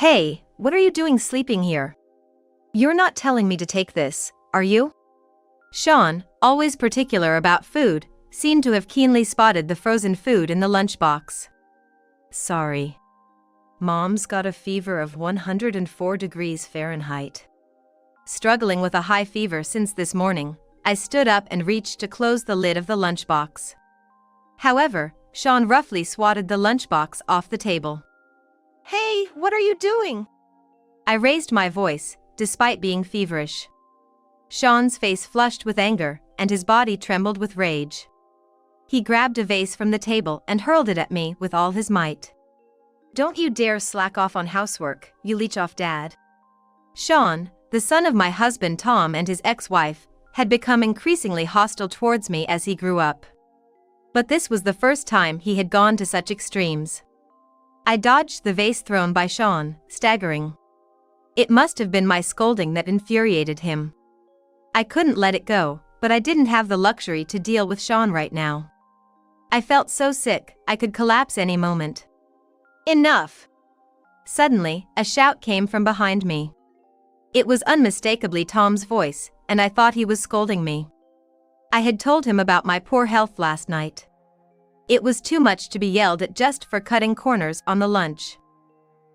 Hey, what are you doing sleeping here? You're not telling me to take this, are you? Sean, always particular about food, seemed to have keenly spotted the frozen food in the lunchbox. Sorry. Mom's got a fever of 104 degrees Fahrenheit. Struggling with a high fever since this morning, I stood up and reached to close the lid of the lunchbox. However, Sean roughly swatted the lunchbox off the table. Hey, what are you doing? I raised my voice, despite being feverish. Sean's face flushed with anger, and his body trembled with rage. He grabbed a vase from the table and hurled it at me with all his might. Don't you dare slack off on housework, you leech off dad. Sean, the son of my husband Tom and his ex-wife, had become increasingly hostile towards me as he grew up. But this was the first time he had gone to such extremes. I dodged the vase thrown by Sean, staggering. It must have been my scolding that infuriated him. I couldn't let it go, but I didn't have the luxury to deal with Sean right now. I felt so sick, I could collapse any moment. Enough! Suddenly, a shout came from behind me. It was unmistakably Tom's voice, and I thought he was scolding me. I had told him about my poor health last night. It was too much to be yelled at just for cutting corners on the lunch.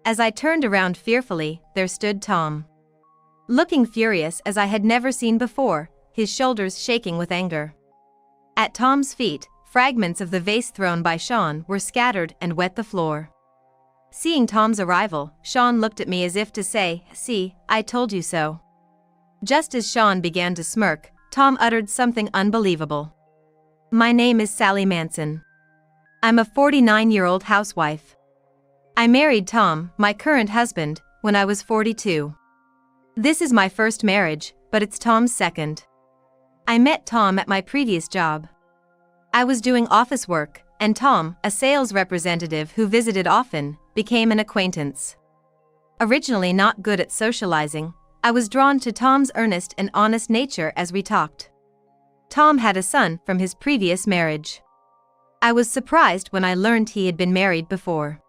As I turned around fearfully, there stood Tom. Looking furious as I had never seen before, his shoulders shaking with anger. At Tom's feet, fragments of the vase thrown by Sean were scattered and wet the floor. Seeing Tom's arrival, Sean looked at me as if to say, "See, I told you so." Just as Sean began to smirk, Tom uttered something unbelievable. "My name is Sally Manson. I'm a 49-year-old housewife. I married Tom, my current husband, when I was 42. This is my first marriage, but it's Tom's second. I met Tom at my previous job. I was doing office work, and Tom, a sales representative who visited often, became an acquaintance. Originally not good at socializing, I was drawn to Tom's earnest and honest nature as we talked. Tom had a son from his previous marriage. I was surprised when I learned he had been married before.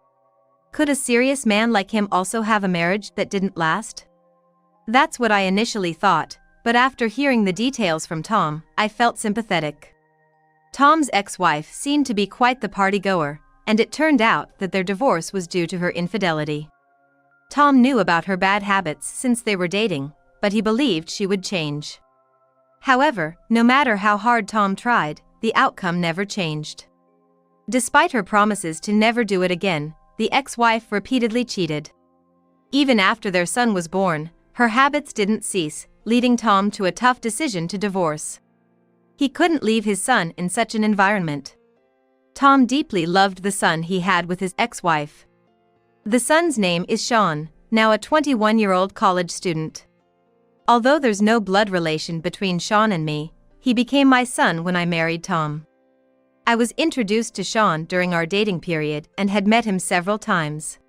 Could a serious man like him also have a marriage that didn't last? That's what I initially thought, but after hearing the details from Tom, I felt sympathetic. Tom's ex-wife seemed to be quite the party-goer, and it turned out that their divorce was due to her infidelity. Tom knew about her bad habits since they were dating, but he believed she would change. However, no matter how hard Tom tried, the outcome never changed. Despite her promises to never do it again, the ex-wife repeatedly cheated. Even after their son was born, her habits didn't cease, leading Tom to a tough decision to divorce. He couldn't leave his son in such an environment. Tom deeply loved the son he had with his ex-wife. The son's name is Sean, now a 21-year-old college student. Although there's no blood relation between Sean and me, he became my son when I married Tom. I was introduced to Sean during our dating period and had met him several times.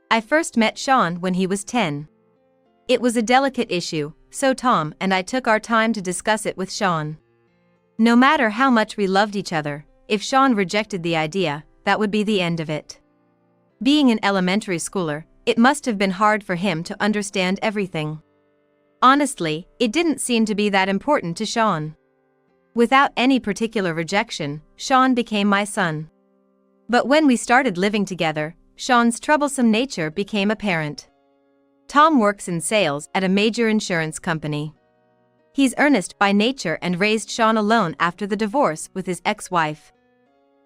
I first met Sean when he was 10. It was a delicate issue, so Tom and I took our time to discuss it with Sean. No matter how much we loved each other, if Sean rejected the idea, that would be the end of it. Being an elementary schooler, it must have been hard for him to understand everything. Honestly, it didn't seem to be that important to Sean. Without any particular rejection, Sean became my son. But when we started living together, Sean's troublesome nature became apparent. Tom works in sales at a major insurance company. He's earnest by nature and raised Sean alone after the divorce with his ex-wife.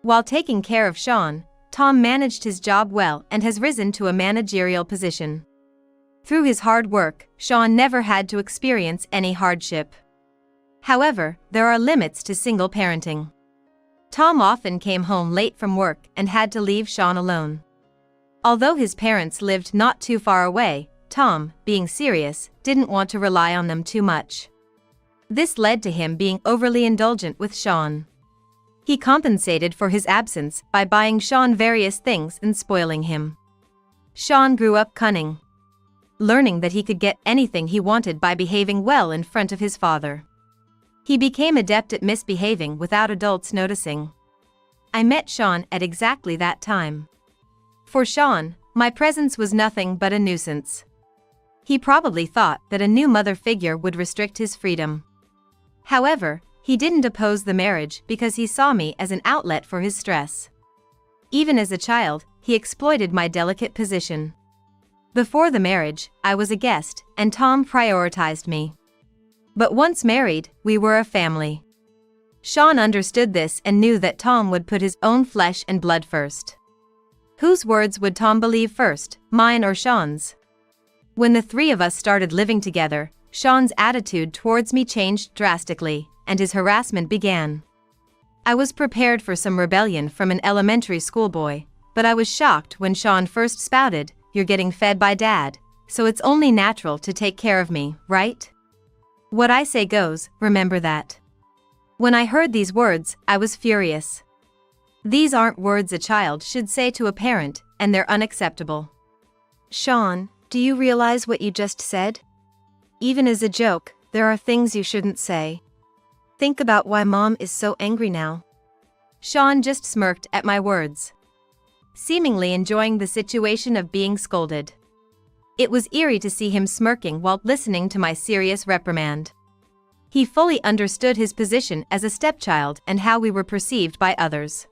While taking care of Sean, Tom managed his job well and has risen to a managerial position. Through his hard work, Sean never had to experience any hardship. However, there are limits to single parenting. Tom often came home late from work and had to leave Sean alone. Although his parents lived not too far away, Tom, being serious, didn't want to rely on them too much. This led to him being overly indulgent with Sean. He compensated for his absence by buying Sean various things and spoiling him. Sean grew up cunning, learning that he could get anything he wanted by behaving well in front of his father. He became adept at misbehaving without adults noticing. I met Sean at exactly that time. For Sean, my presence was nothing but a nuisance. He probably thought that a new mother figure would restrict his freedom. However, he didn't oppose the marriage because he saw me as an outlet for his stress. Even as a child, he exploited my delicate position. Before the marriage, I was a guest, and Tom prioritized me. But once married, we were a family. Sean understood this and knew that Tom would put his own flesh and blood first. Whose words would Tom believe first, mine or Sean's? When the three of us started living together, Sean's attitude towards me changed drastically, and his harassment began. I was prepared for some rebellion from an elementary school boy, but I was shocked when Sean first spouted, "You're getting fed by Dad, so it's only natural to take care of me, right?" What I say goes, remember that. When I heard these words, I was furious. These aren't words a child should say to a parent, and they're unacceptable. "Sean, do you realize what you just said? Even as a joke, there are things you shouldn't say. Think about why Mom is so angry now." Sean just smirked at my words, seemingly enjoying the situation of being scolded. It was eerie to see him smirking while listening to my serious reprimand. He fully understood his position as a stepchild and how we were perceived by others.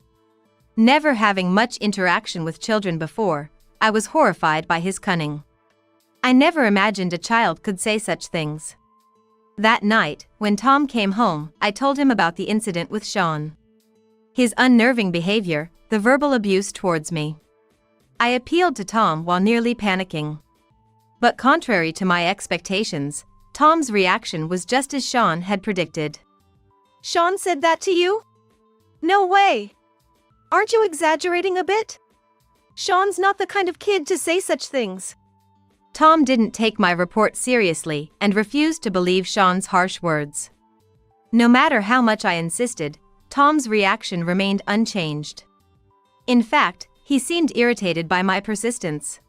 Never having much interaction with children before, I was horrified by his cunning. I never imagined a child could say such things. That night, when Tom came home, I told him about the incident with Sean. His unnerving behavior, the verbal abuse towards me. I appealed to Tom while nearly panicking. But contrary to my expectations, Tom's reaction was just as Sean had predicted. "Sean said that to you? No way! Aren't you exaggerating a bit? Sean's not the kind of kid to say such things." Tom didn't take my report seriously and refused to believe Sean's harsh words. No matter how much I insisted, Tom's reaction remained unchanged. In fact, he seemed irritated by my persistence.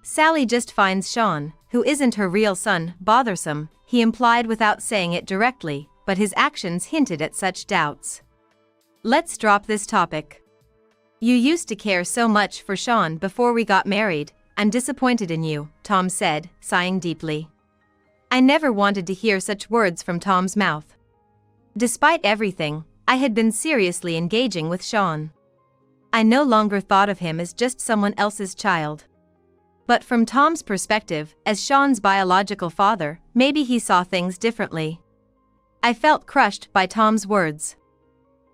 "Sally just finds Sean, who isn't her real son, bothersome," he implied without saying it directly, but his actions hinted at such doubts. "Let's drop this topic. You used to care so much for Sean before we got married. I'm disappointed in you," Tom said, sighing deeply. I never wanted to hear such words from Tom's mouth. Despite everything, I had been seriously engaging with Sean. I no longer thought of him as just someone else's child. But from Tom's perspective, as Sean's biological father, maybe he saw things differently. I felt crushed by Tom's words.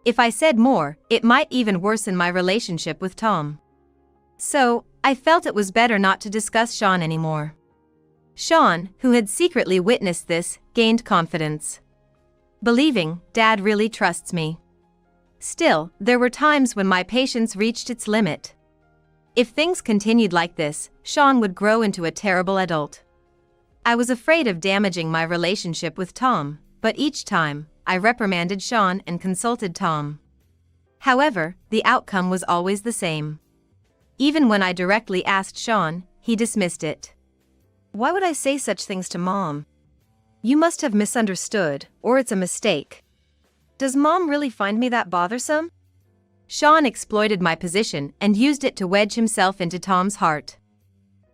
If I said more, it might even worsen my relationship with Tom. So, I felt it was better not to discuss Sean anymore. Sean, who had secretly witnessed this, gained confidence, believing, "Dad really trusts me." Still, there were times when my patience reached its limit. If things continued like this, Sean would grow into a terrible adult. I was afraid of damaging my relationship with Tom, but each time, I reprimanded Sean and consulted Tom. However, the outcome was always the same. Even when I directly asked Sean, he dismissed it. "Why would I say such things to Mom? You must have misunderstood, or it's a mistake. Does Mom really find me that bothersome?" Sean exploited my position and used it to wedge himself into Tom's heart.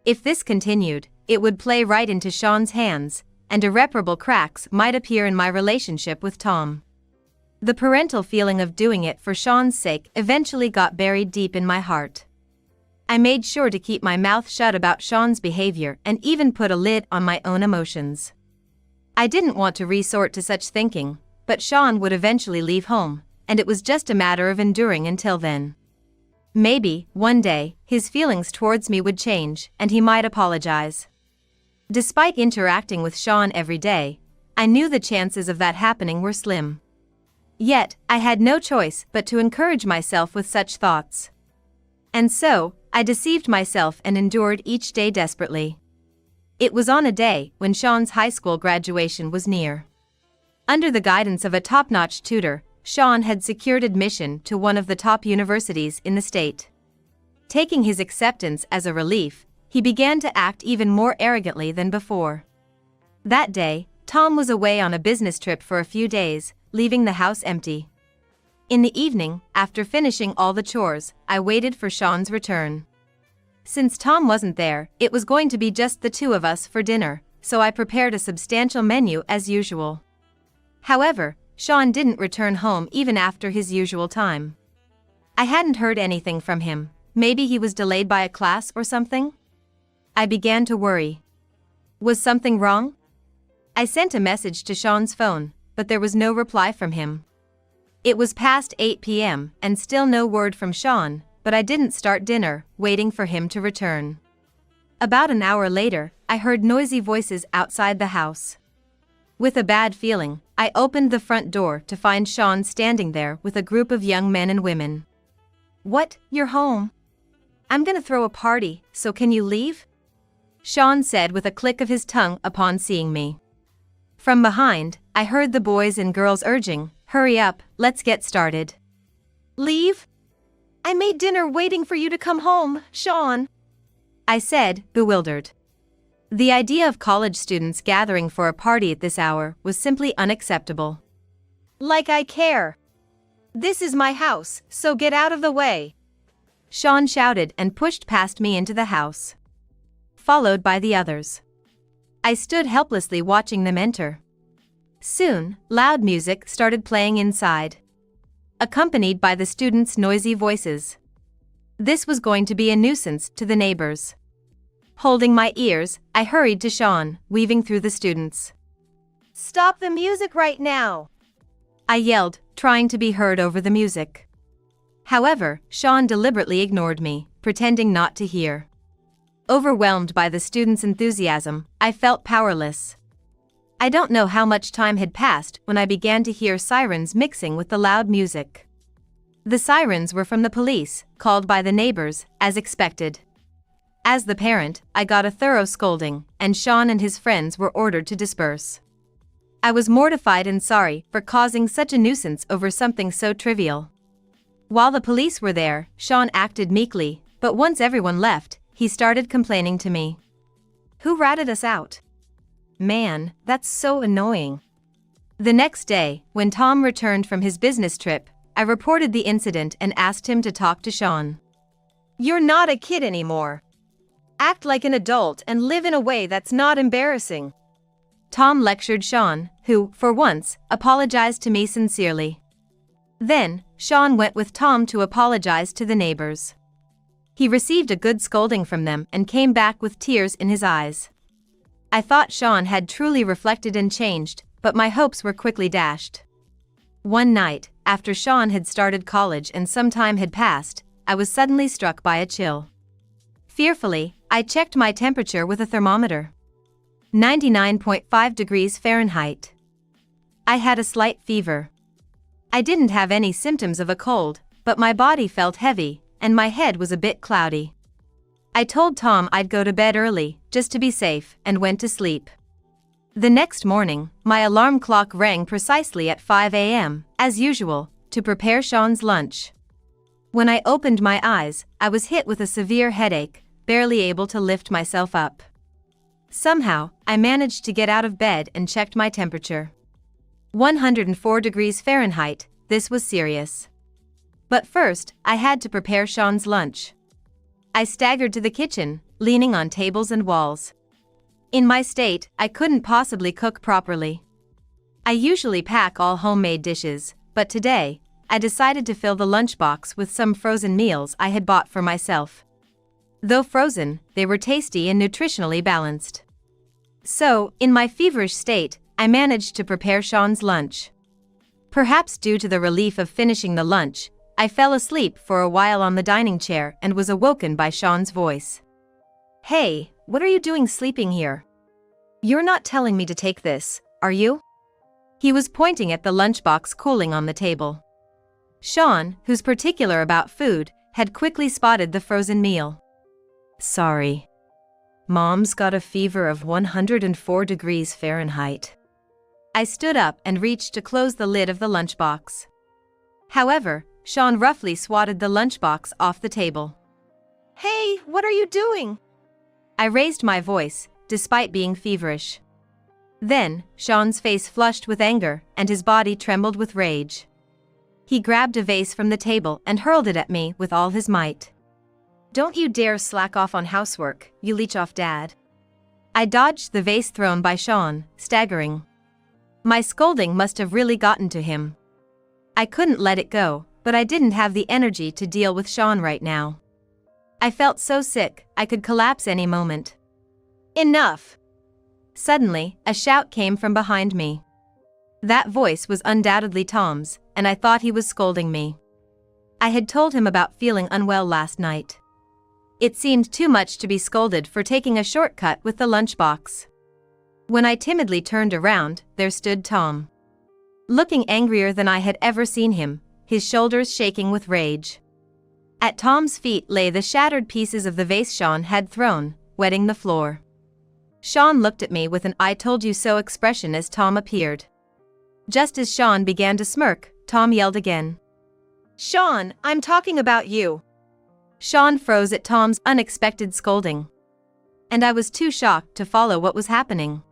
If this continued, it would play right into Sean's hands, and irreparable cracks might appear in my relationship with Tom. The parental feeling of doing it for Sean's sake eventually got buried deep in my heart. I made sure to keep my mouth shut about Sean's behavior and even put a lid on my own emotions. I didn't want to resort to such thinking, but Sean would eventually leave home, and it was just a matter of enduring until then. Maybe, one day, his feelings towards me would change, and he might apologize. Despite interacting with Sean every day, I knew the chances of that happening were slim. Yet, I had no choice but to encourage myself with such thoughts. And so, I deceived myself and endured each day desperately. It was on a day when Sean's high school graduation was near. Under the guidance of a top-notch tutor, Sean had secured admission to one of the top universities in the state. Taking his acceptance as a relief, he began to act even more arrogantly than before. That day, Tom was away on a business trip for a few days, leaving the house empty. In the evening, after finishing all the chores, I waited for Sean's return. Since Tom wasn't there, it was going to be just the two of us for dinner, so I prepared a substantial menu as usual. However, Sean didn't return home even after his usual time. I hadn't heard anything from him. Maybe he was delayed by a class or something? I began to worry. Was something wrong? I sent a message to Sean's phone, but there was no reply from him. It was past 8 p.m. and still no word from Sean, but I didn't start dinner, waiting for him to return. About an hour later, I heard noisy voices outside the house. With a bad feeling, I opened the front door to find Sean standing there with a group of young men and women. "What, you're home? I'm gonna throw a party, so can you leave?" Sean said with a click of his tongue upon seeing me. From behind, I heard the boys and girls urging, "Hurry up, let's get started." "Leave? I made dinner waiting for you to come home, Sean," I said, bewildered. The idea of college students gathering for a party at this hour was simply unacceptable. "Like I care. This is my house, so get out of the way," Sean shouted and pushed past me into the house, followed by the others. I stood helplessly watching them enter. Soon, loud music started playing inside, accompanied by the students' noisy voices. This was going to be a nuisance to the neighbors. Holding my ears, I hurried to Sean, weaving through the students. "Stop the music right now!" I yelled, trying to be heard over the music. However, Sean deliberately ignored me, pretending not to hear. Overwhelmed by the students' enthusiasm, I felt powerless. I don't know how much time had passed when I began to hear sirens mixing with the loud music. The sirens were from the police, called by the neighbors, as expected. As the parent, I got a thorough scolding, and Sean and his friends were ordered to disperse. I was mortified and sorry for causing such a nuisance over something so trivial. While the police were there, Sean acted meekly, but once everyone left, he started complaining to me. "Who ratted us out? Man, that's so annoying." The next day, when Tom returned from his business trip, I reported the incident and asked him to talk to Sean. "You're not a kid anymore. Act like an adult and live in a way that's not embarrassing," Tom lectured Sean, who, for once, apologized to me sincerely. Then, Sean went with Tom to apologize to the neighbors. He received a good scolding from them and came back with tears in his eyes. I thought Sean had truly reflected and changed, but my hopes were quickly dashed. One night, after Sean had started college and some time had passed, I was suddenly struck by a chill. Fearfully, I checked my temperature with a thermometer. 99.5 degrees Fahrenheit. I had a slight fever. I didn't have any symptoms of a cold, but my body felt heavy, and my head was a bit cloudy. I told Tom I'd go to bed early, just to be safe, and went to sleep. The next morning, my alarm clock rang precisely at 5 a.m., as usual, to prepare Sean's lunch. When I opened my eyes, I was hit with a severe headache, barely able to lift myself up. Somehow, I managed to get out of bed and checked my temperature. 104 degrees Fahrenheit, this was serious. But first, I had to prepare Sean's lunch. I staggered to the kitchen, leaning on tables and walls. In my state, I couldn't possibly cook properly. I usually pack all homemade dishes, but today, I decided to fill the lunchbox with some frozen meals I had bought for myself. Though frozen, they were tasty and nutritionally balanced. So, in my feverish state, I managed to prepare Sean's lunch. Perhaps due to the relief of finishing the lunch, I fell asleep for a while on the dining chair and was awoken by Sean's voice. "Hey, what are you doing sleeping here? You're not telling me to take this, are you?" He was pointing at the lunchbox cooling on the table. Sean, who's particular about food, had quickly spotted the frozen meal. "Sorry. Mom's got a fever of 104 degrees Fahrenheit." I stood up and reached to close the lid of the lunchbox. However, Sean roughly swatted the lunchbox off the table. "Hey, what are you doing?" I raised my voice, despite being feverish. Then, Sean's face flushed with anger, and his body trembled with rage. He grabbed a vase from the table and hurled it at me with all his might. Don't you dare slack off on housework, you leech off dad. I dodged the vase thrown by Sean, staggering. My scolding must have really gotten to him. I couldn't let it go, but I didn't have the energy to deal with Sean right now. I felt so sick, I could collapse any moment. Enough! Suddenly, a shout came from behind me. That voice was undoubtedly Tom's, and I thought he was scolding me. I had told him about feeling unwell last night. It seemed too much to be scolded for taking a shortcut with the lunchbox. When I timidly turned around, there stood Tom. Looking angrier than I had ever seen him, his shoulders shaking with rage. At Tom's feet lay the shattered pieces of the vase Sean had thrown, wetting the floor. Sean looked at me with an "I told you so" expression as Tom appeared. Just as Sean began to smirk, Tom yelled again. "Sean, I'm talking about you." Sean froze at Tom's unexpected scolding. And I was too shocked to follow what was happening.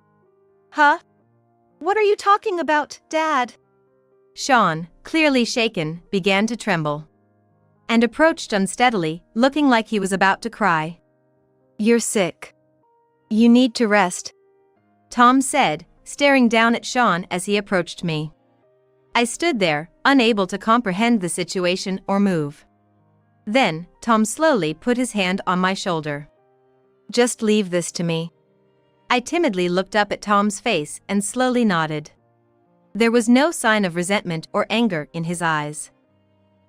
"Huh? What are you talking about, Dad?" Sean, clearly shaken, began to tremble. And approached unsteadily, looking like he was about to cry. "You're sick. You need to rest," Tom said, staring down at Sean as he approached me. I stood there, unable to comprehend the situation or move. Then, Tom slowly put his hand on my shoulder. "Just leave this to me." I timidly looked up at Tom's face and slowly nodded. There was no sign of resentment or anger in his eyes.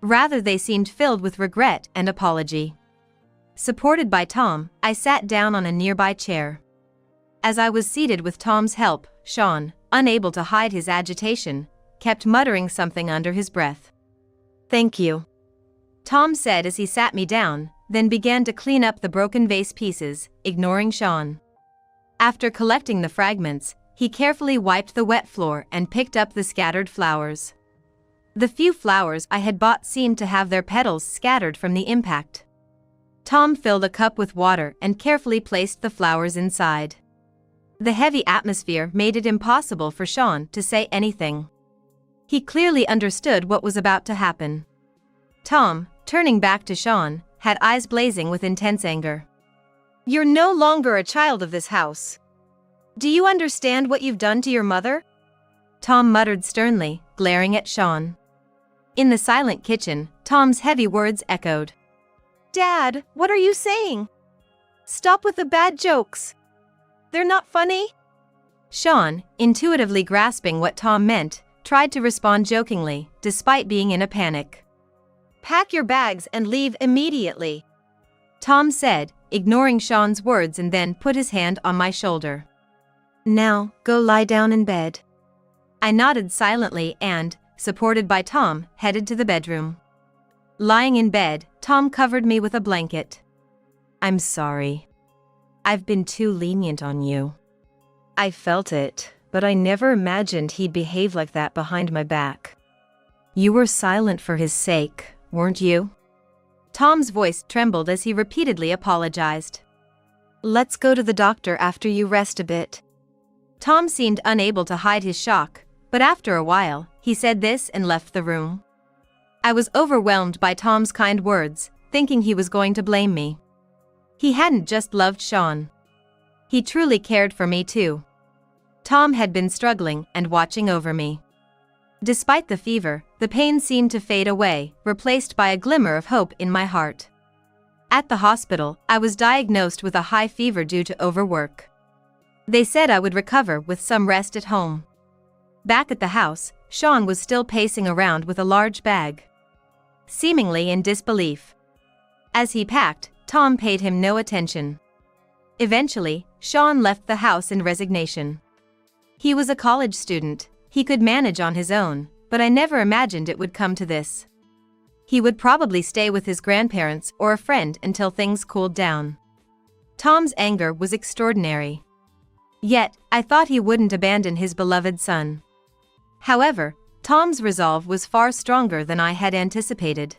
Rather, they seemed filled with regret and apology. Supported by Tom, I sat down on a nearby chair. As I was seated with Tom's help, Sean, unable to hide his agitation, kept muttering something under his breath. "Thank you," Tom said as he sat me down, then began to clean up the broken vase pieces, ignoring Sean. After collecting the fragments, he carefully wiped the wet floor and picked up the scattered flowers. The few flowers I had bought seemed to have their petals scattered from the impact. Tom filled a cup with water and carefully placed the flowers inside. The heavy atmosphere made it impossible for Sean to say anything. He clearly understood what was about to happen. Tom, turning back to Sean, had eyes blazing with intense anger. "You're no longer a child of this house. Do you understand what you've done to your mother?" Tom muttered sternly, glaring at Sean. In the silent kitchen, Tom's heavy words echoed. "Dad, what are you saying? Stop with the bad jokes. They're not funny." Sean, intuitively grasping what Tom meant, tried to respond jokingly, despite being in a panic. "Pack your bags and leave immediately," Tom said, ignoring Sean's words, and then put his hand on my shoulder. "Now, go lie down in bed." I nodded silently and, supported by Tom, headed to the bedroom. Lying in bed, Tom covered me with a blanket. "I'm sorry. I've been too lenient on you. I felt it, but I never imagined he'd behave like that behind my back. You were silent for his sake, weren't you?" Tom's voice trembled as he repeatedly apologized. "Let's go to the doctor after you rest a bit." Tom seemed unable to hide his shock, but after a while, he said this and left the room. I was overwhelmed by Tom's kind words, thinking he was going to blame me. He hadn't just loved Sean. He truly cared for me too. Tom had been struggling and watching over me. Despite the fever, the pain seemed to fade away, replaced by a glimmer of hope in my heart. At the hospital, I was diagnosed with a high fever due to overwork. They said I would recover with some rest at home. Back at the house, Sean was still pacing around with a large bag, seemingly in disbelief. As he packed, Tom paid him no attention. Eventually, Sean left the house in resignation. He was a college student, he could manage on his own, but I never imagined it would come to this. He would probably stay with his grandparents or a friend until things cooled down. Tom's anger was extraordinary. Yet, I thought he wouldn't abandon his beloved son. However, Tom's resolve was far stronger than I had anticipated.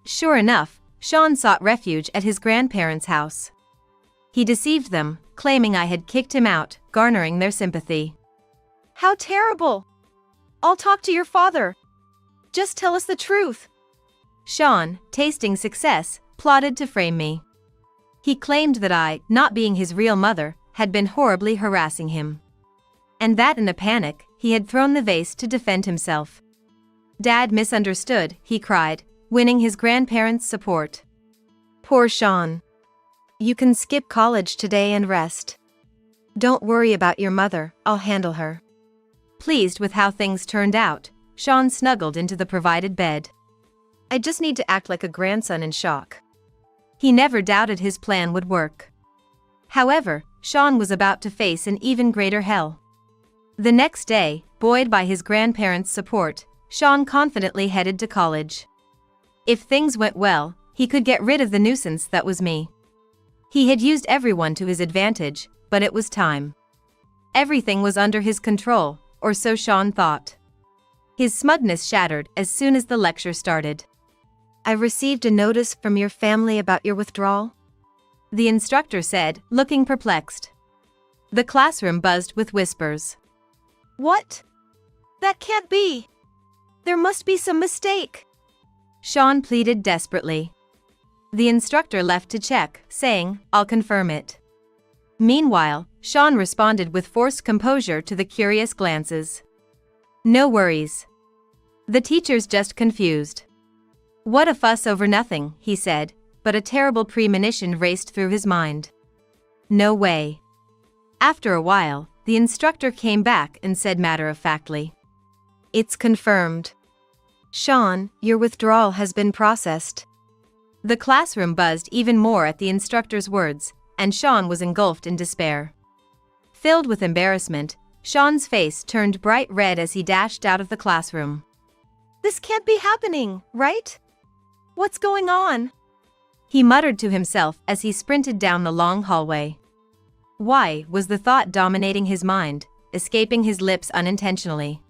Sure enough, Sean sought refuge at his grandparents' house. He deceived them, claiming I had kicked him out, garnering their sympathy. "How terrible! I'll talk to your father. Just tell us the truth." Sean, tasting success, plotted to frame me. He claimed that I, not being his real mother, had been horribly harassing him. And that in a panic, he had thrown the vase to defend himself. Dad misunderstood, he cried, winning his grandparents' support. Poor Sean. You can skip college today and rest. Don't worry about your mother, I'll handle her. Pleased with how things turned out, Sean snuggled into the provided bed. I just need to act like a grandson in shock. He never doubted his plan would work. However, Sean was about to face an even greater hell. The next day, buoyed by his grandparents' support, Sean confidently headed to college. If things went well, he could get rid of the nuisance that was me. He had used everyone to his advantage, but it was time. Everything was under his control, or so Sean thought. His smugness shattered as soon as the lecture started. I received a notice from your family about your withdrawal, the instructor said, looking perplexed. The classroom buzzed with whispers. What? That can't be. There must be some mistake. Sean pleaded desperately. The instructor left to check, saying, I'll confirm it. Meanwhile, Sean responded with forced composure to the curious glances. No worries. The teacher's just confused. What a fuss over nothing, he said, but a terrible premonition raced through his mind. No way. After a while, the instructor came back and said matter-of-factly. It's confirmed. Sean, your withdrawal has been processed. The classroom buzzed even more at the instructor's words, and Sean was engulfed in despair. Filled with embarrassment, Sean's face turned bright red as he dashed out of the classroom. This can't be happening, right? What's going on? He muttered to himself as he sprinted down the long hallway. Why was the thought dominating his mind, escaping his lips unintentionally?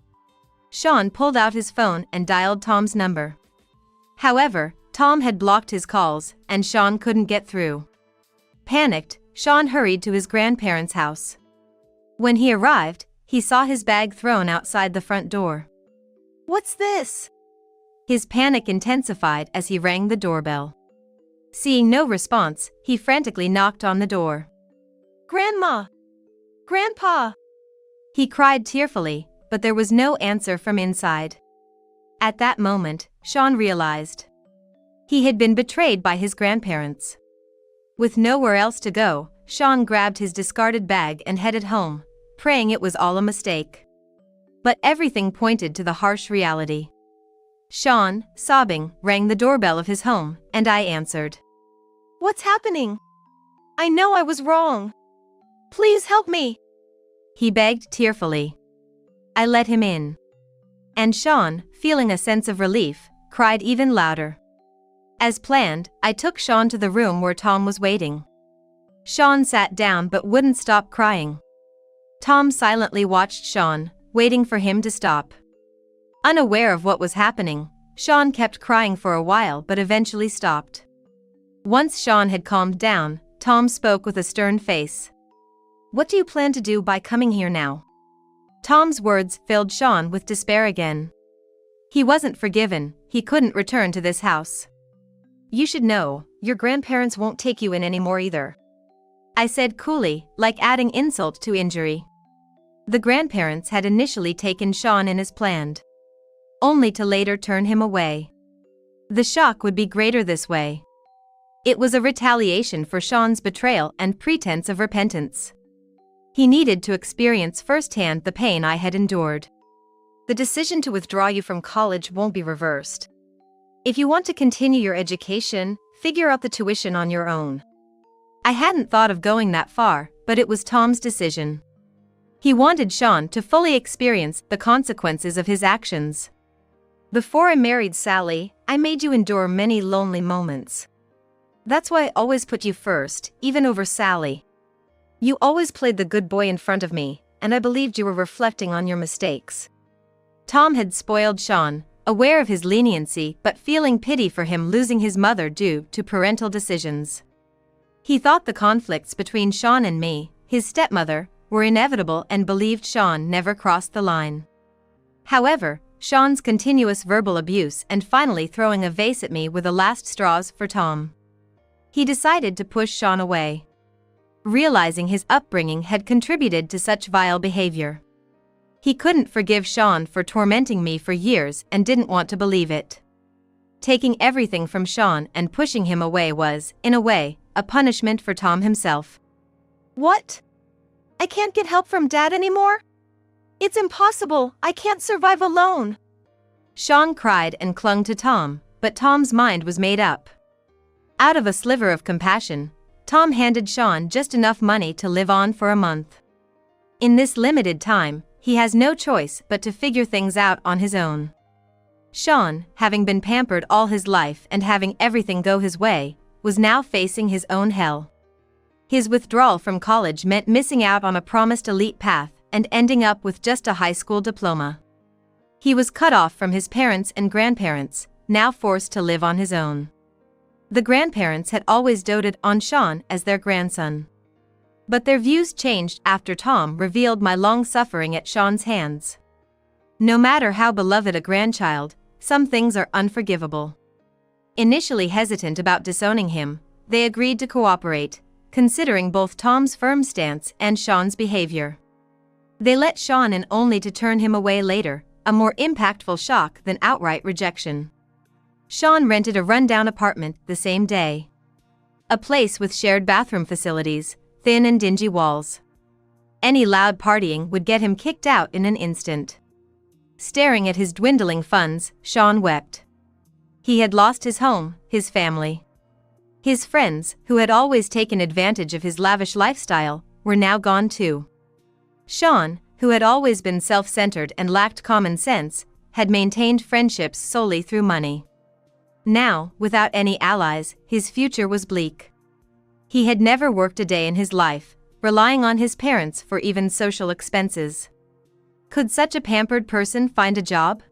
Sean pulled out his phone and dialed Tom's number. However, Tom had blocked his calls, and Sean couldn't get through. Panicked, Sean hurried to his grandparents' house. When he arrived, he saw his bag thrown outside the front door. What's this? His panic intensified as he rang the doorbell. Seeing no response, he frantically knocked on the door. Grandma! Grandpa! He cried tearfully, but there was no answer from inside. At that moment, Sean realized. He had been betrayed by his grandparents. With nowhere else to go, Sean grabbed his discarded bag and headed home, praying it was all a mistake. But everything pointed to the harsh reality. Sean, sobbing, rang the doorbell of his home, and I answered. What's happening? I know I was wrong. Please help me. He begged tearfully. I let him in. And Sean, feeling a sense of relief, cried even louder. As planned, I took Sean to the room where Tom was waiting. Sean sat down but wouldn't stop crying. Tom silently watched Sean, waiting for him to stop. Unaware of what was happening, Sean kept crying for a while but eventually stopped. Once Sean had calmed down, Tom spoke with a stern face. What do you plan to do by coming here now? Tom's words filled Sean with despair again. He wasn't forgiven, he couldn't return to this house. You should know, your grandparents won't take you in anymore either. I said coolly, like adding insult to injury. The grandparents had initially taken Sean in as planned, only to later turn him away. The shock would be greater this way. It was a retaliation for Sean's betrayal and pretense of repentance. He needed to experience firsthand the pain I had endured. The decision to withdraw you from college won't be reversed. If you want to continue your education, figure out the tuition on your own. I hadn't thought of going that far, but it was Tom's decision. He wanted Sean to fully experience the consequences of his actions. Before I married Sally, I made you endure many lonely moments. That's why I always put you first, even over Sally. You always played the good boy in front of me, and I believed you were reflecting on your mistakes. Tom had spoiled Sean, aware of his leniency but feeling pity for him losing his mother due to parental decisions. He thought the conflicts between Sean and me, his stepmother, were inevitable and believed Sean never crossed the line. However, Sean's continuous verbal abuse and finally throwing a vase at me were the last straws for Tom. He decided to push Sean away, realizing his upbringing had contributed to such vile behavior. He couldn't forgive Sean for tormenting me for years and didn't want to believe it. Taking everything from Sean and pushing him away was, in a way, a punishment for Tom himself. What? I can't get help from Dad anymore? It's impossible, I can't survive alone. Sean cried and clung to Tom, but Tom's mind was made up. Out of a sliver of compassion, Tom handed Sean just enough money to live on for a month. In this limited time, he has no choice but to figure things out on his own. Sean, having been pampered all his life and having everything go his way, was now facing his own hell. His withdrawal from college meant missing out on a promised elite path and ending up with just a high school diploma. He was cut off from his parents and grandparents, now forced to live on his own. The grandparents had always doted on Sean as their grandson. But their views changed after Tom revealed my long suffering at Sean's hands. No matter how beloved a grandchild, some things are unforgivable. Initially hesitant about disowning him, they agreed to cooperate, considering both Tom's firm stance and Sean's behavior. They let Sean in only to turn him away later, a more impactful shock than outright rejection. Sean rented a rundown apartment the same day. A place with shared bathroom facilities, thin and dingy walls. Any loud partying would get him kicked out in an instant. Staring at his dwindling funds, Sean wept. He had lost his home, his family. His friends, who had always taken advantage of his lavish lifestyle, were now gone too. Sean, who had always been self-centered and lacked common sense, had maintained friendships solely through money. Now, without any allies, his future was bleak. He had never worked a day in his life, relying on his parents for even social expenses. Could such a pampered person find a job?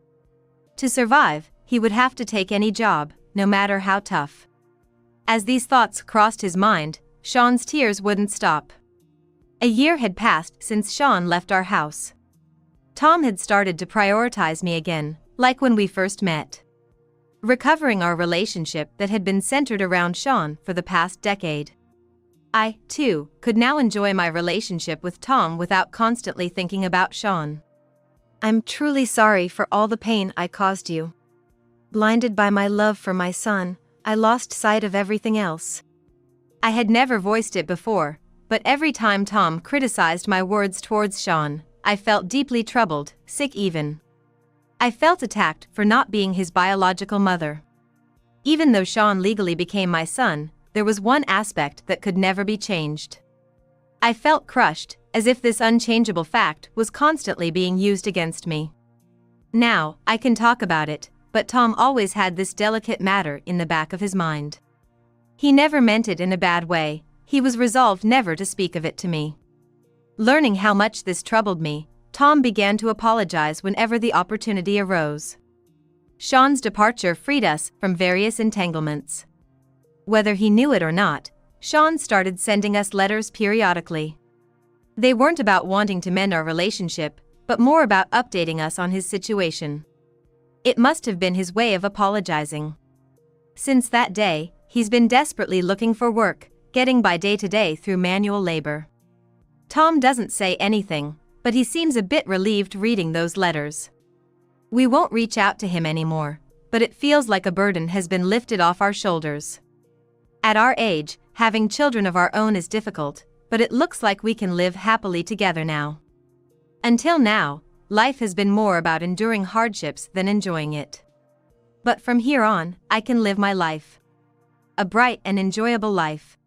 To survive, he would have to take any job, no matter how tough. As these thoughts crossed his mind, Sean's tears wouldn't stop. A year had passed since Sean left our house. Tom had started to prioritize me again, like when we first met. Recovering our relationship that had been centered around Sean for the past decade. I, too, could now enjoy my relationship with Tom without constantly thinking about Sean. I'm truly sorry for all the pain I caused you. Blinded by my love for my son, I lost sight of everything else. I had never voiced it before, but every time Tom criticized my words towards Sean, I felt deeply troubled, sick even. I felt attacked for not being his biological mother. Even though Sean legally became my son, there was one aspect that could never be changed. I felt crushed, as if this unchangeable fact was constantly being used against me. Now, I can talk about it, but Tom always had this delicate matter in the back of his mind. He never meant it in a bad way, he was resolved never to speak of it to me. Learning how much this troubled me, Tom began to apologize whenever the opportunity arose. Sean's departure freed us from various entanglements. Whether he knew it or not, Sean started sending us letters periodically. They weren't about wanting to mend our relationship, but more about updating us on his situation. It must have been his way of apologizing. Since that day, he's been desperately looking for work, getting by day to day through manual labor. Tom doesn't say anything, but he seems a bit relieved reading those letters. We won't reach out to him anymore, but it feels like a burden has been lifted off our shoulders. At our age, having children of our own is difficult, but it looks like we can live happily together now. Until now, life has been more about enduring hardships than enjoying it. But from here on, I can live my life. A bright and enjoyable life.